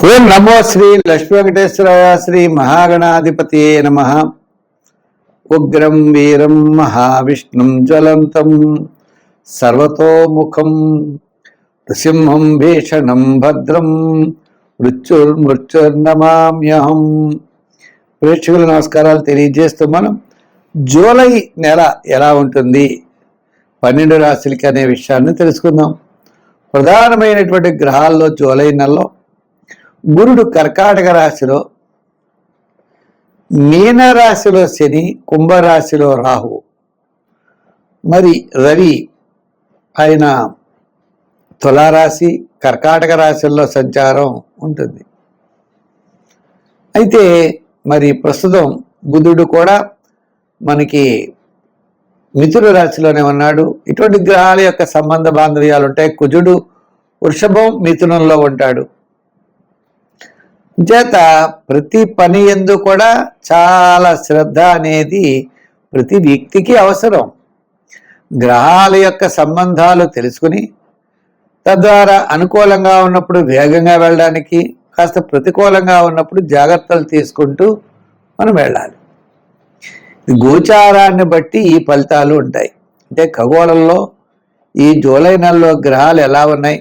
ఓం నమో శ్రీ లక్ష్మీ వెంకటేశ్వరాయ శ్రీ మహాగణాధిపతి నమః. ఉగ్రం వీరం మహావిష్ణుం జ్వలంతం సర్వతోముఖం నృసింహం భీషణం భద్రం మృత్యుర్నమామ్యహం. ప్రేక్షకుల నమస్కారాలు తెలియజేస్తూ మనం జూలై నెల ఎలా ఉంటుంది 12 రాశులకి అనే విషయాన్ని తెలుసుకుందాం. ప్రధానమైనటువంటి గ్రహాల్లో జూలై నెలలో గురుడు కర్కాటక రాశిలో, మీనరాశిలో శని, కుంభరాశిలో రాహు, మరి రవి ఆయన తులారాశి కర్కాటక రాశుల్లో సంచారం ఉంటుంది. అయితే మరి ప్రస్తుతం బుధుడు కూడా మనకి మిథున రాశిలోనే ఉన్నాడు. ఇటువంటి గ్రహాల యొక్క సంబంధ బాంధవ్యాలు ఉంటాయి. కుజుడు వృషభం మిథునంలో ఉంటాడు. చేత ప్రతి పని యందు కూడా చాలా శ్రద్ధ అనేది ప్రతి వ్యక్తికి అవసరం. గ్రహాల యొక్క సంబంధాలు తెలుసుకుని తద్వారా అనుకూలంగా ఉన్నప్పుడు వేగంగా వెళ్ళడానికి, కాస్త ప్రతికూలంగా ఉన్నప్పుడు జాగ్రత్తలు తీసుకుంటూ మనం వెళ్ళాలి. గోచారాన్ని బట్టి ఈ ఫలితాలు ఉంటాయి. అంటే ఖగోళంలో ఈ జూలై నెలలో గ్రహాలు ఎలా ఉన్నాయి,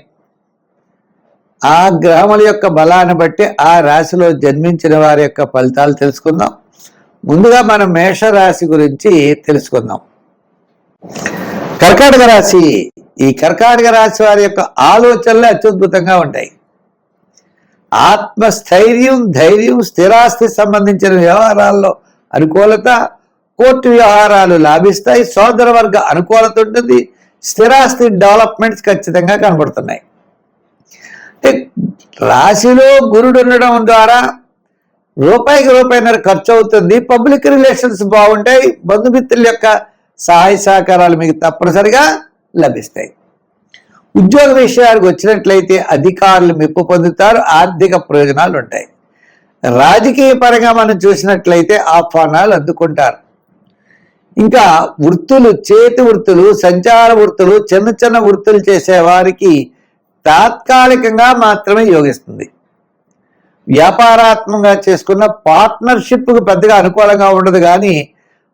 ఆ గ్రహముల యొక్క బలాన్ని బట్టి ఆ రాశిలో జన్మించిన వారి యొక్క ఫలితాలు తెలుసుకుందాం. ముందుగా మనం మేషరాశి గురించి తెలుసుకుందాం. కర్కాటక రాశి, ఈ కర్కాటక రాశి వారి యొక్క ఆలోచనలు అత్యద్భుతంగా ఉంటాయి. ఆత్మస్థైర్యం, ధైర్యం, స్థిరాస్తి సంబంధించిన వ్యవహారాల్లో అనుకూలత, కోర్టు వ్యవహారాలు లాభిస్తాయి, సోదర వర్గ అనుకూలత ఉంటుంది, స్థిరాస్తి డెవలప్మెంట్స్ ఖచ్చితంగా కనబడుతున్నాయి. అంటే రాశిలో గురుడు ఉండడం ద్వారా రూపాయికి రూపాయిన్నర ఖర్చు అవుతుంది. పబ్లిక్ రిలేషన్స్ బాగుంటాయి. బంధుమిత్రుల యొక్క సహాయ సహకారాలు మీకు తప్పనిసరిగా లభిస్తాయి. ఉద్యోగ విషయానికి వచ్చినట్లయితే అధికారులు మెప్పు పొందుతారు, ఆర్థిక ప్రయోజనాలు ఉంటాయి. రాజకీయ పరంగా మనం చూసినట్లయితే ఆహ్వానాలు అందుకుంటారు. ఇంకా వృత్తులు, చేతి వృత్తులు, సంచార వృత్తులు, చిన్న చిన్న వృత్తులు చేసేవారికి తాత్కాలికంగా మాత్రమే యోగిస్తుంది. వ్యాపారాత్మకంగా చేసుకున్న పార్ట్నర్షిప్కు పెద్దగా అనుకూలంగా ఉండదు. కానీ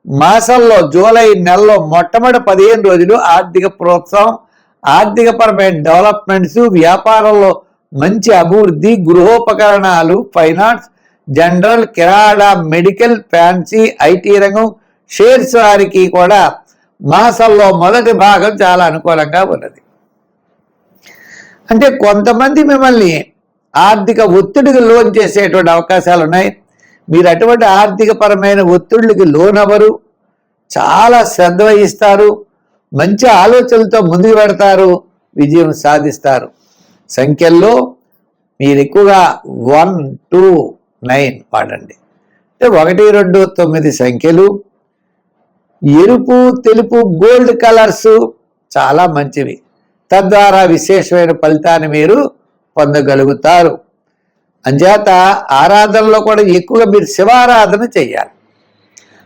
మాసంలో జూలై నెలలో మొట్టమొదటి 15 రోజులు ఆర్థిక ప్రోత్సాహం, ఆర్థికపరమైన డెవలప్మెంట్స్, వ్యాపారంలో మంచి అభివృద్ధి, గృహోపకరణాలు, ఫైనాన్స్, జనరల్, కిరాణా, మెడికల్, ఫ్యాన్సీ, ఐటీ రంగం, షేర్స్ వారికి కూడా మాసంలో మొదటి భాగం చాలా అనుకూలంగా ఉన్నది. అంటే కొంతమంది మిమ్మల్ని ఆర్థిక ఒత్తిడికి లోన్ చేసేటువంటి అవకాశాలు ఉన్నాయి. మీరు అటువంటి ఆర్థికపరమైన ఒత్తిడికి లోన్ అవ్వరు, చాలా శ్రద్ధ వహిస్తారు, మంచి ఆలోచనలతో ముందుకు పెడతారు, విజయం సాధిస్తారు. సంఖ్యల్లో మీరు ఎక్కువగా 1, 2, 9 వాడండి. అంటే 1, 2, 9 సంఖ్యలు, ఎరుపు, తెలుపు, గోల్డ్ కలర్స్ చాలా మంచివి. తద్వారా విశేషమైన ఫలితాన్ని మీరు పొందగలుగుతారు. అంచేత ఆరాధనలో కూడా ఎక్కువగా మీరు శివారాధన చేయాలి.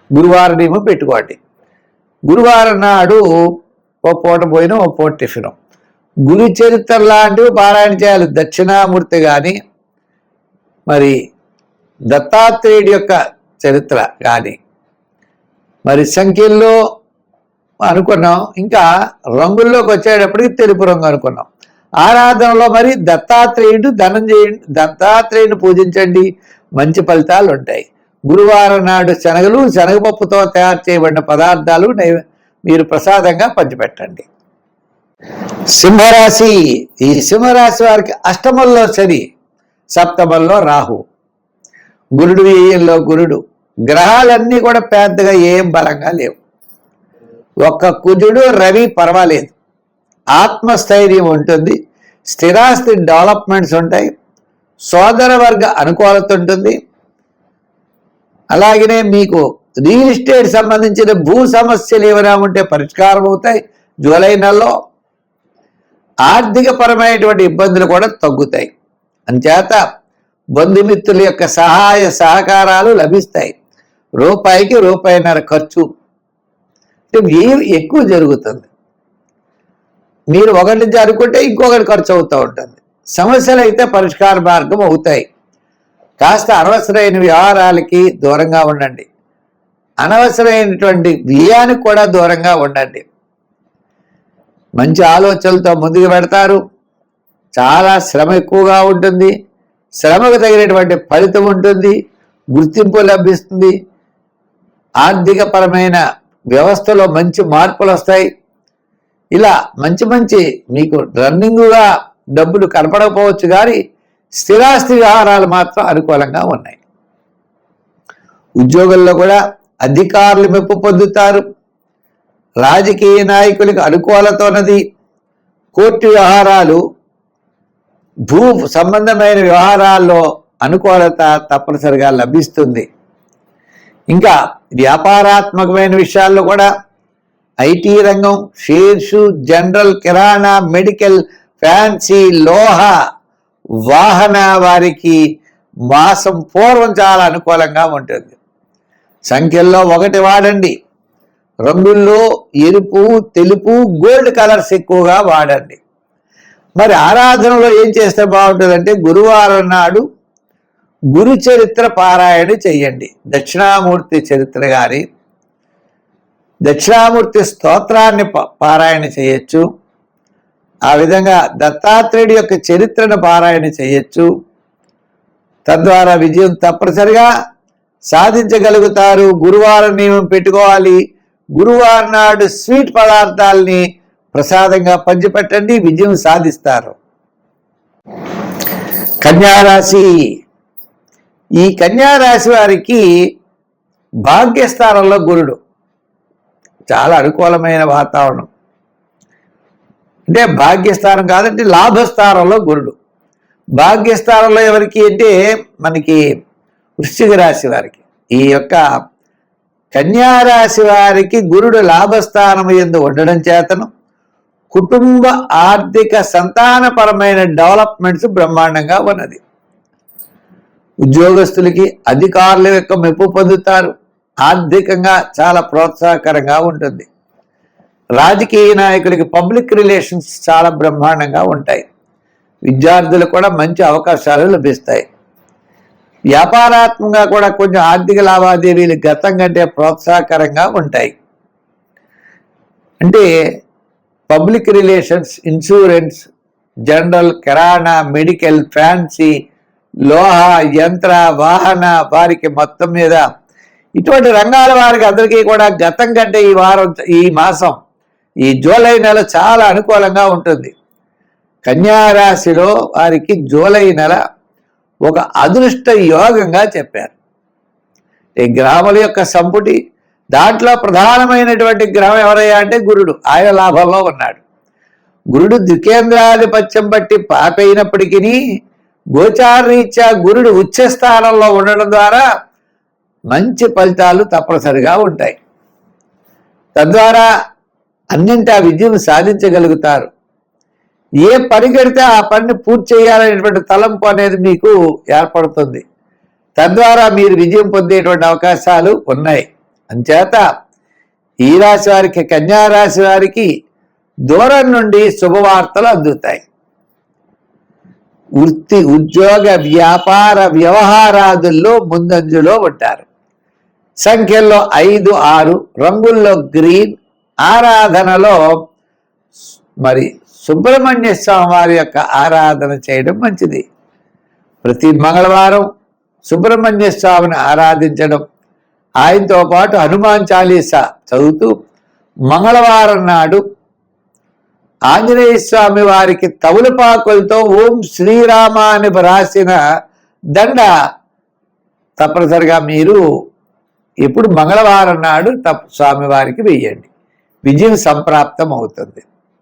గురువారం ఏమో పెట్టుకోండి. గురువారం నాడు ఓ పూట పోయిన ఓ పూట టిఫిన్, గురు చరిత్ర లాంటివి పారాయణ చేయాలి. దక్షిణామూర్తి కానీ, మరి దత్తాత్రేయుడి యొక్క చరిత్ర కానీ, మరి సంఖ్యల్లో అనుకున్నాం. ఇంకా రంగుల్లోకి వచ్చేటప్పటికి తెలుపు రంగు అనుకున్నాం. ఆరాధనలో మరి దత్తాత్రేయుడు పూజించండి, మంచి ఫలితాలు ఉంటాయి. గురువారం నాడు శనగలు, శనగపప్పుతో తయారు చేయబడిన పదార్థాలు మీరు ప్రసాదంగా పంచిపెట్టండి. సింహరాశి, ఈ సింహరాశి వారికి అష్టమంలో శని, సప్తమంలో రాహు, గురుడు వ్యయంలో గురుడు. గ్రహాలన్నీ కూడా పెద్దగా ఏం బలంగా లేవు. ఒక్క కుజుడు, రవి పర్వాలేదు, ఆత్మస్థైర్యం ఉంటుంది, స్థిరాస్తి డెవలప్మెంట్స్ ఉంటాయి, సోదర వర్గ అనుకూలత ఉంటుంది. అలాగనే మీకు రియల్ ఎస్టేట్ సంబంధించిన భూ సమస్యలు ఏమైనా ఉంటే పరిష్కారం అవుతాయి. జూలై నెలలో ఆర్థికపరమైనటువంటి ఇబ్బందులు కూడా తగ్గుతాయి. అంచేత బంధుమిత్రుల యొక్క సహాయ సహకారాలు లభిస్తాయి. రూపాయికి రూపాయిన్నర ఖర్చు ఎక్కువ జరుగుతుంది. మీరు ఒకటి నుంచి అనుకుంటే ఇంకొకటి ఖర్చు అవుతూ ఉంటుంది. సమస్యలు అయితే పరిష్కార మార్గం అవుతాయి. కాస్త అనవసరమైన వ్యవహారాలకి దూరంగా ఉండండి. అనవసరమైనటువంటి వ్యయానికి కూడా దూరంగా ఉండండి. మంచి ఆలోచనలతో ముందుకు పెడతారు. చాలా శ్రమ ఎక్కువగా ఉంటుంది. శ్రమకు తగినటువంటి ఫలితం ఉంటుంది. గుర్తింపు లభిస్తుంది. ఆర్థికపరమైన వ్యవస్థలో మంచి మార్పులు వస్తాయి. ఇలా మంచి మీకు రన్నింగుగా డబ్బులు కనపడకపోవచ్చు, కానీ స్థిరాస్తి వ్యవహారాలు మాత్రం అనుకూలంగా ఉన్నాయి. ఉద్యోగుల్లో కూడా అధికారులు మెప్పు పొందుతారు. రాజకీయ నాయకులకు అనుకూలత ఉన్నది. కోర్టు వ్యవహారాలు, భూ సంబంధమైన వ్యవహారాల్లో అనుకూలత తప్పనిసరిగా లభిస్తుంది. ఇంకా వ్యాపారాత్మకమైన విషయాల్లో కూడా ఐటీ రంగం, షేర్సు, జనరల్, కిరాణా, మెడికల్, ఫ్యాన్సీ, లోహ, వాహన వారికి మాసం పూర్వం చాలా అనుకూలంగా ఉంటుంది. సంఖ్యల్లో 1 వాడండి. రంగుల్లో ఎరుపు, తెలుపు, గోల్డ్ కలర్స్ ఎక్కువగా వాడండి. మరి ఆరాధనలో ఏం చేస్తే బాగుంటుందంటే గురువారం నాడు గురు చరిత్ర పారాయణ చెయ్యండి. దక్షిణామూర్తి చరిత్ర గారి దక్షిణామూర్తి స్తోత్రాన్ని పారాయణ చేయొచ్చు. ఆ విధంగా దత్తాత్రేయుడి యొక్క చరిత్రను పారాయణ చేయొచ్చు. తద్వారా విజయం తప్పనిసరిగా సాధించగలుగుతారు. గురువారం నియమం పెట్టుకోవాలి. గురువారం నాడు స్వీట్ పదార్థాలని ప్రసాదంగా పంచిపెట్టండి, విజయం సాధిస్తారు. కన్యారాశి. ఈ కన్యారాశి వారికి భాగ్యస్థానంలో గురుడు, చాలా అనుకూలమైన వాతావరణం. అంటే భాగ్యస్థానం కాదంటే లాభస్థానంలో గురుడు. భాగ్యస్థానంలో ఎవరికి అంటే మనకి వృశ్చిక రాశి వారికి. ఈ యొక్క కన్యారాశి వారికి గురుడు లాభస్థానం యందు ఉండడం చేతను కుటుంబ ఆర్థిక సంతానపరమైన డెవలప్మెంట్స్ బ్రహ్మాండంగా ఉన్నది. ఉద్యోగస్తులకి అధికారుల యొక్క మెప్పు పొందుతారు. ఆర్థికంగా చాలా ప్రోత్సాహకరంగా ఉంటుంది. రాజకీయ నాయకులకి పబ్లిక్ రిలేషన్స్ చాలా బ్రహ్మాండంగా ఉంటాయి. విద్యార్థులకు కూడా మంచి అవకాశాలు లభిస్తాయి. వ్యాపారాత్మకంగా కూడా కొంచెం ఆర్థిక లావాదేవీలు గతం కంటే ప్రోత్సాహకరంగా ఉంటాయి. అంటే పబ్లిక్ రిలేషన్స్, ఇన్సూరెన్స్, జనరల్, కిరాణా, మెడికల్, ఫ్యాన్సీ, లోహ, యంత్ర, వాహన వారికి మొత్తం మీద ఇటువంటి రంగాల వారికి అందరికీ కూడా గతం కంటే ఈ వారం, ఈ మాసం, ఈ జూలై నెల చాలా అనుకూలంగా ఉంటుంది. కన్యారాశిలో వారికి జూలై నెల ఒక అదృష్ట యోగంగా చెప్పారు. ఈ గ్రహముల యొక్క సంపుటి, దాంట్లో ప్రధానమైనటువంటి గ్రహం ఎవరయ్యా అంటే గురుడు. ఆయన లాభంలో ఉన్నాడు. గురుడు ద్వికేంద్రాధిపత్యం బట్టి పాపైనప్పటికీ గోచారరీత్యా గురుడు ఉచ్చ స్థానంలో ఉండడం ద్వారా మంచి ఫలితాలు తప్పనిసరిగా ఉంటాయి. తద్వారా అన్నింటా విజయం సాధించగలుగుతారు. ఏ పని కడితే ఆ పనిని పూర్తి చేయాలనేటువంటి తలంపు అనేది మీకు ఏర్పడుతుంది. తద్వారా మీరు విజయం పొందేటువంటి అవకాశాలు ఉన్నాయి. అంచేత ఈ రాశి వారికి, కన్యారాశి వారికి దూరం నుండి శుభవార్తలు అందుతాయి. వృత్తి, ఉద్యోగ, వ్యాపార వ్యవహారాదుల్లో ముందంజలో ఉంటారు. సంఖ్యల్లో 5, 6, రంగుల్లో గ్రీన్. ఆరాధనలో మరి సుబ్రహ్మణ్య స్వామి వారి యొక్క ఆరాధన చేయడం మంచిది. ప్రతి మంగళవారం సుబ్రహ్మణ్య స్వామిని ఆరాధించడం, ఆయనతో పాటు హనుమాన్ చాలీసా చదువుతూ మంగళవారం నాడు ఆంజనేయ స్వామి వారికి తవులపాకులతో ఓం శ్రీరామ అని రాసిన దండ తప్పనిసరిగా మీరు ఎప్పుడు మంగళవారం నాడు స్వామివారికి వేయండి. విజయం సంప్రాప్తం అవుతుంది.